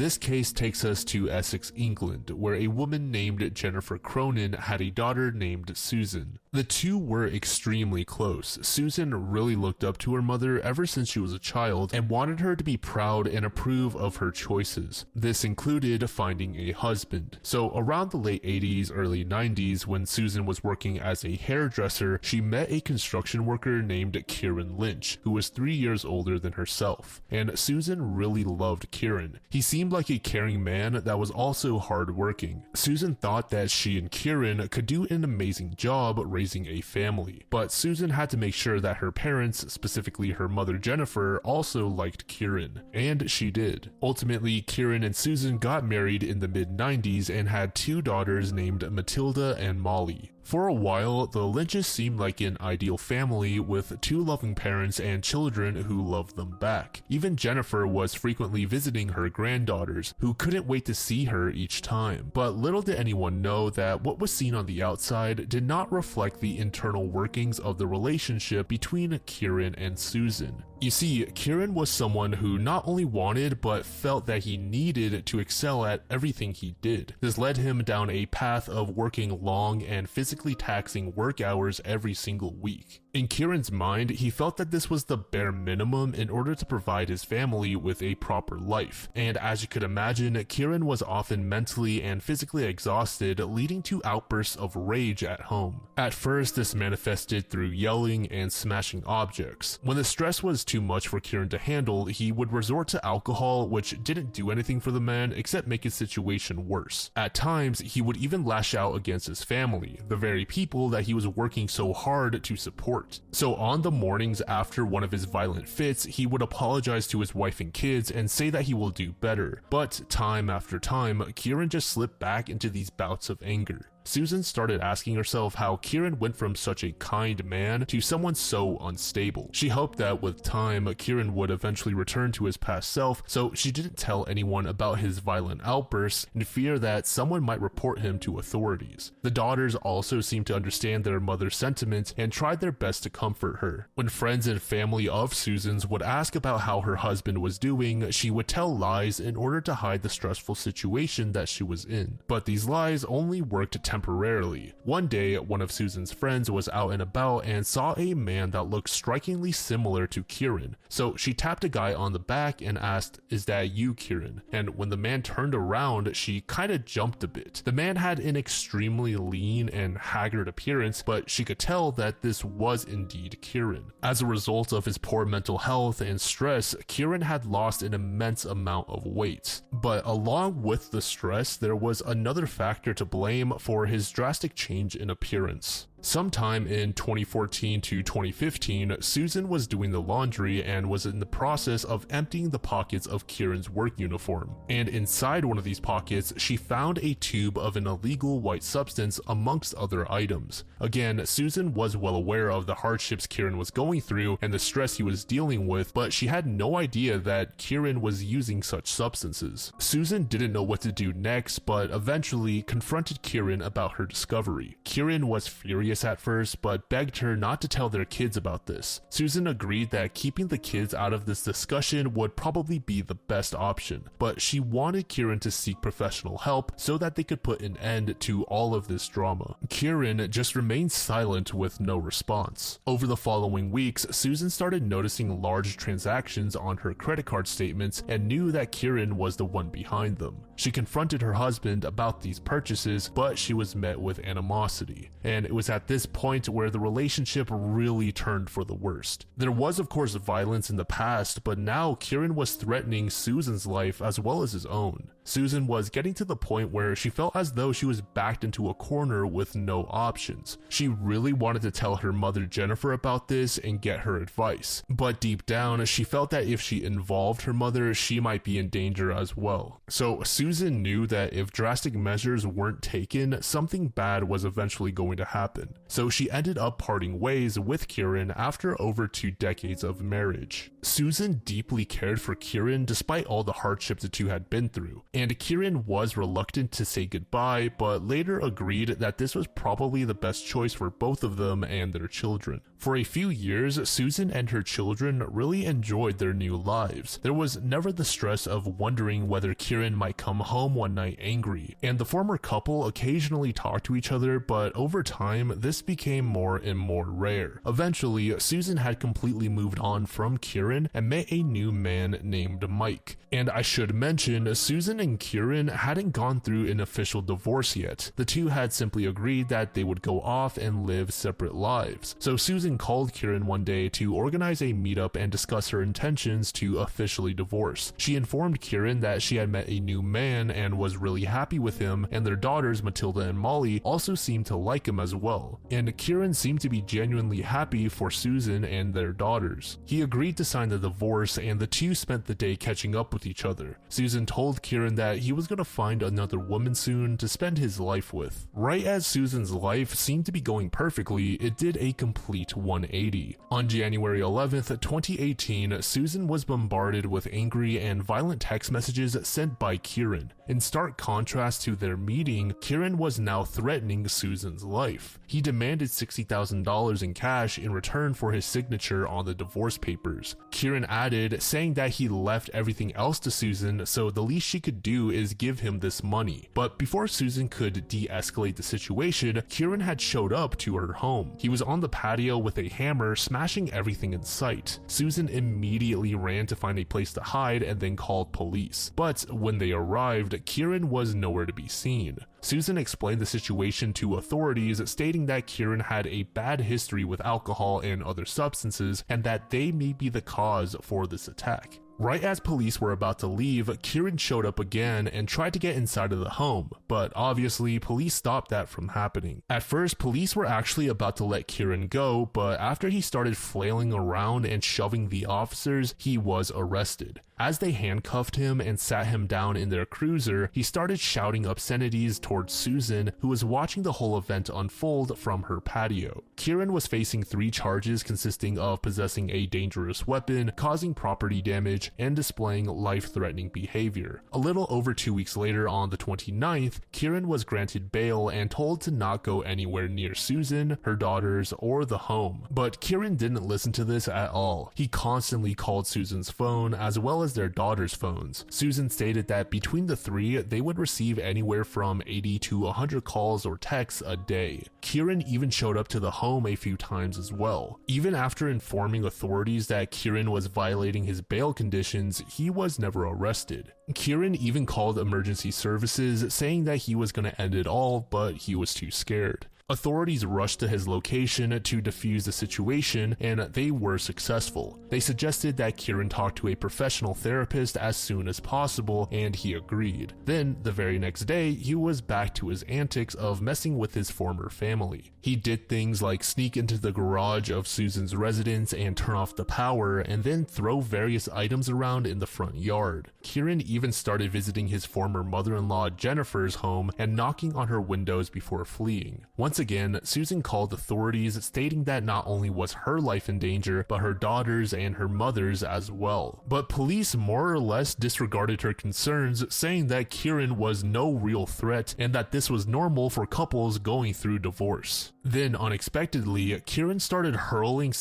This case takes us to Essex, England, where a woman named Jennifer Cronin had a daughter named Susan. The two were extremely close. Susan really looked up to her mother ever since she was a child and wanted her to be proud and approve of her choices. This included finding a husband. So around the late 80s, early 90s, when Susan was working as a hairdresser, she met a construction worker named Kieran Lynch, who was 3 years older than herself. And Susan really loved Kieran. He seemed like a caring man that was also hardworking. Susan thought that she and Kieran could do an amazing job raising a family, but Susan had to make sure that her parents, specifically her mother Jennifer, also liked Kieran, and she did. Ultimately, Kieran and Susan got married in the mid-90s and had 2 daughters named Matilda and Molly. For a while, the Lynches seemed like an ideal family with 2 loving parents and children who loved them back. Even Jennifer was frequently visiting her granddaughters, who couldn't wait to see her each time. But little did anyone know that what was seen on the outside did not reflect the internal workings of the relationship between Kieran and Susan. You see, Kieran was someone who not only wanted but felt that he needed to excel at everything he did. This led him down a path of working long and physically taxing work hours every single week. In Kieran's mind, he felt that this was the bare minimum in order to provide his family with a proper life. And as you could imagine, Kieran was often mentally and physically exhausted, leading to outbursts of rage at home. At first, this manifested through yelling and smashing objects. When the stress was too much for Kieran to handle, he would resort to alcohol, which didn't do anything for the man except make his situation worse. At times, he would even lash out against his family, the very people that he was working so hard to support. So on the mornings after one of his violent fits, he would apologize to his wife and kids and say that he will do better. But time after time, Kieran just slipped back into these bouts of anger. Susan started asking herself how Kieran went from such a kind man to someone so unstable. She hoped that with time, Kieran would eventually return to his past self, so she didn't tell anyone about his violent outbursts in fear that someone might report him to authorities. The daughters also seemed to understand their mother's sentiments and tried their best to comfort her. When friends and family of Susan's would ask about how her husband was doing, she would tell lies in order to hide the stressful situation that she was in. But these lies only worked temporarily. One day, one of Susan's friends was out and about and saw a man that looked strikingly similar to Kieran. So she tapped a guy on the back and asked, "Is that you, Kieran?" And when the man turned around, she kinda jumped a bit. The man had an extremely lean and haggard appearance, but she could tell that this was indeed Kieran. As a result of his poor mental health and stress, Kieran had lost an immense amount of weight. But along with the stress, there was another factor to blame for his drastic change in appearance. Sometime in 2014 to 2015, Susan was doing the laundry and was in the process of emptying the pockets of Kieran's work uniform. And inside one of these pockets, she found a tube of an illegal white substance amongst other items. Again, Susan was well aware of the hardships Kieran was going through and the stress he was dealing with, but she had no idea that Kieran was using such substances. Susan didn't know what to do next, but eventually confronted Kieran about her discovery. Kieran was furious at first, but begged her not to tell their kids about this. Susan agreed that keeping the kids out of this discussion would probably be the best option, but she wanted Kieran to seek professional help so that they could put an end to all of this drama. Kieran just remained silent with no response. Over the following weeks, Susan started noticing large transactions on her credit card statements and knew that Kieran was the one behind them. She confronted her husband about these purchases, but she was met with animosity, and it was at this point where the relationship really turned for the worst. There was of course violence in the past, but now Kieran was threatening Susan's life as well as his own. Susan was getting to the point where she felt as though she was backed into a corner with no options. She really wanted to tell her mother Jennifer about this and get her advice, but deep down she felt that if she involved her mother, she might be in danger as well. So Susan knew that if drastic measures weren't taken, something bad was eventually going to happen. So she ended up parting ways with Kieran after over 2 decades of marriage. Susan deeply cared for Kieran despite all the hardships the two had been through. and Kieran was reluctant to say goodbye, but later agreed that this was probably the best choice for both of them and their children. For a few years, Susan and her children really enjoyed their new lives. There was never the stress of wondering whether Kieran might come home one night angry, and the former couple occasionally talked to each other, but over time, this became more and more rare. Eventually, Susan had completely moved on from Kieran and met a new man named Mike. And I should mention, Susan and Kieran hadn't gone through an official divorce yet. The two had simply agreed that they would go off and live separate lives. So Susan called Kieran one day to organize a meetup and discuss her intentions to officially divorce. She informed Kieran that she had met a new man and was really happy with him, and their daughters Matilda and Molly also seemed to like him as well. And Kieran seemed to be genuinely happy for Susan and their daughters. He agreed to sign the divorce, and the two spent the day catching up with each other. Susan told Kieran that he was going to find another woman soon to spend his life with. Right as Susan's life seemed to be going perfectly, it did a complete 180. On January 11th, 2018, Susan was bombarded with angry and violent text messages sent by Kieran. In stark contrast to their meeting, Kieran was now threatening Susan's life. He demanded $60,000 in cash in return for his signature on the divorce papers. Kieran added, saying that he left everything else to Susan, so the least she could do is give him this money. But before Susan could de-escalate the situation, Kieran had showed up to her home. He was on the patio with a hammer, smashing everything in sight. Susan immediately ran to find a place to hide and then called police. But when they arrived, Kieran was nowhere to be seen. Susan explained the situation to authorities, stating that Kieran had a bad history with alcohol and other substances, and that they may be the cause for this attack. Right as police were about to leave, Kieran showed up again and tried to get inside of the home, but obviously police stopped that from happening. At first, police were actually about to let Kieran go, but after he started flailing around and shoving the officers, he was arrested. As they handcuffed him and sat him down in their cruiser, he started shouting obscenities towards Susan, who was watching the whole event unfold from her patio. Kieran was facing 3 charges consisting of possessing a dangerous weapon, causing property damage, and displaying life-threatening behavior. A little over 2 weeks later, on the 29th, Kieran was granted bail and told to not go anywhere near Susan, her daughters, or the home. But Kieran didn't listen to this at all. He constantly called Susan's phone as well as their daughters' phones. Susan stated that between the 3, they would receive anywhere from 80 to 100 calls or texts a day. Kieran even showed up to the home a few times as well. Even after informing authorities that Kieran was violating his bail conditions, he was never arrested. Kieran even called emergency services, saying that he was going to end it all, but he was too scared. Authorities rushed to his location to defuse the situation, and they were successful. They suggested that Kieran talk to a professional therapist as soon as possible, and he agreed. Then, the very next day, he was back to his antics of messing with his former family. He did things like sneak into the garage of Susan's residence and turn off the power, and then throw various items around in the front yard. Kieran even started visiting his former mother-in-law Jennifer's home and knocking on her windows before fleeing. Once again, Susan called authorities, stating that not only was her life in danger, but her daughters and her mother's as well. But police more or less disregarded her concerns, saying that Kieran was no real threat and that this was normal for couples going through divorce. Then, unexpectedly, Kieran started hurling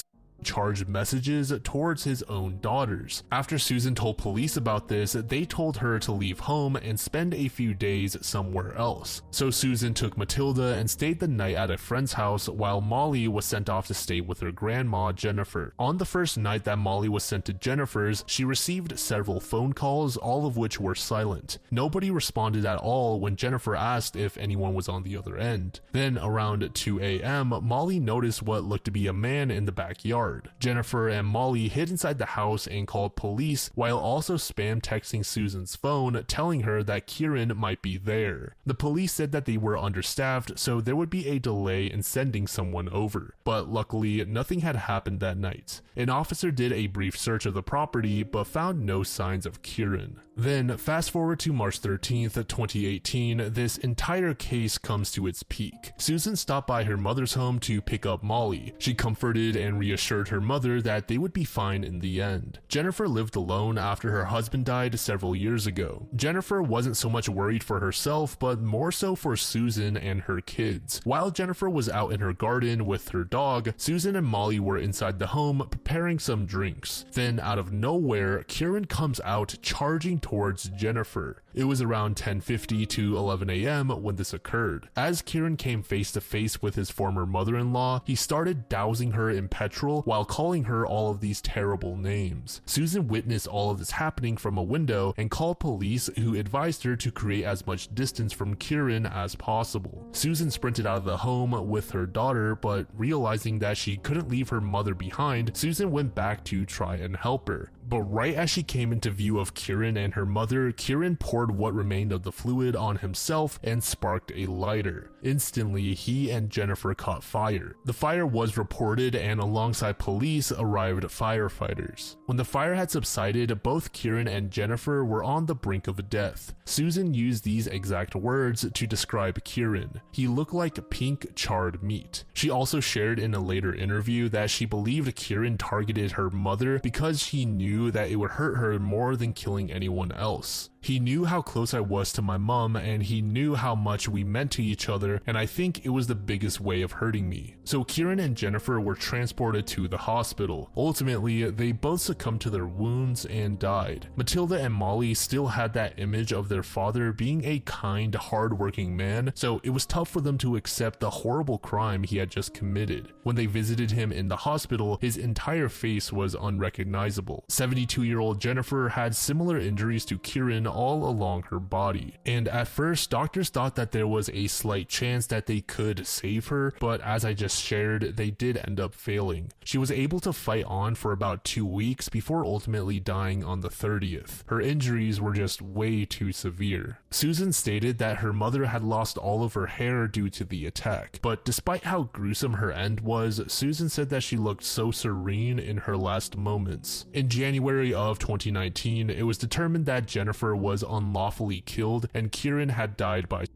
charged messages towards his own daughters. After Susan told police about this, they told her to leave home and spend a few days somewhere else. So Susan took Matilda and stayed the night at a friend's house, while Molly was sent off to stay with her grandma, Jennifer. On the first night that Molly was sent to Jennifer's, she received several phone calls, all of which were silent. Nobody responded at all when Jennifer asked if anyone was on the other end. Then around 2 a.m., Molly noticed what looked to be a man in the backyard. Jennifer and Molly hid inside the house and called police, while also spam texting Susan's phone, telling her that Kieran might be there. The police said that they were understaffed, so there would be a delay in sending someone over. But luckily, nothing had happened that night. An officer did a brief search of the property, but found no signs of Kieran. Then, fast forward to March 13th, 2018, this entire case comes to its peak. Susan stopped by her mother's home to pick up Molly. She comforted and reassured assured her mother that they would be fine in the end. Jennifer lived alone after her husband died several years ago. Jennifer wasn't so much worried for herself, but more so for Susan and her kids. While Jennifer was out in her garden with her dog, Susan and Molly were inside the home preparing some drinks. Then out of nowhere, Kieran comes out charging towards Jennifer. It was around 10:50 to 11 a.m. when this occurred. As Kieran came face to face with his former mother-in-law, he started dousing her in petrol while calling her all of these terrible names. Susan witnessed all of this happening from a window and called police, who advised her to create as much distance from Kieran as possible. Susan sprinted out of the home with her daughter, but realizing that she couldn't leave her mother behind, Susan went back to try and help her. But right as she came into view of Kieran and her mother, Kieran poured what remained of the fluid on himself and sparked a lighter. Instantly, he and Jennifer caught fire. The fire was reported, and alongside police arrived firefighters. When the fire had subsided, both Kieran and Jennifer were on the brink of death. Susan used these exact words to describe Kieran. He looked like pink charred meat. She also shared in a later interview that she believed Kieran targeted her mother because he knew that it would hurt her more than killing anyone else. He knew how close I was to my mom, and he knew how much we meant to each other, and I think it was the biggest way of hurting me. So Kieran and Jennifer were transported to the hospital. Ultimately, they both succumbed to their wounds and died. Matilda and Molly still had that image of their father being a kind, hard-working man, so it was tough for them to accept the horrible crime he had just committed. When they visited him in the hospital, his entire face was unrecognizable. 72-year-old Jennifer had similar injuries to Kieran all along her body, and at first doctors thought that there was a slight chance that they could save her, but as I just shared, they did end up failing. She was able to fight on for about 2 weeks before ultimately dying on the 30th. Her injuries were just way too severe. Susan stated that her mother had lost all of her hair due to the attack, but despite how gruesome her end was, Susan said that she looked so serene in her last moments. In January of 2019, it was determined that Jennifer was unlawfully killed and Kieran had died by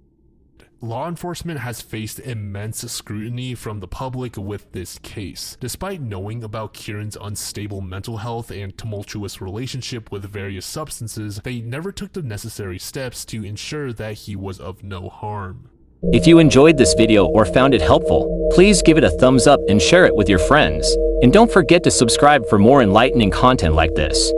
Law enforcement has faced immense scrutiny from the public with this case. Despite knowing about Kieran's unstable mental health and tumultuous relationship with various substances, they never took the necessary steps to ensure that he was of no harm. If you enjoyed this video or found it helpful, please give it a thumbs up and share it with your friends. And don't forget to subscribe for more enlightening content like this.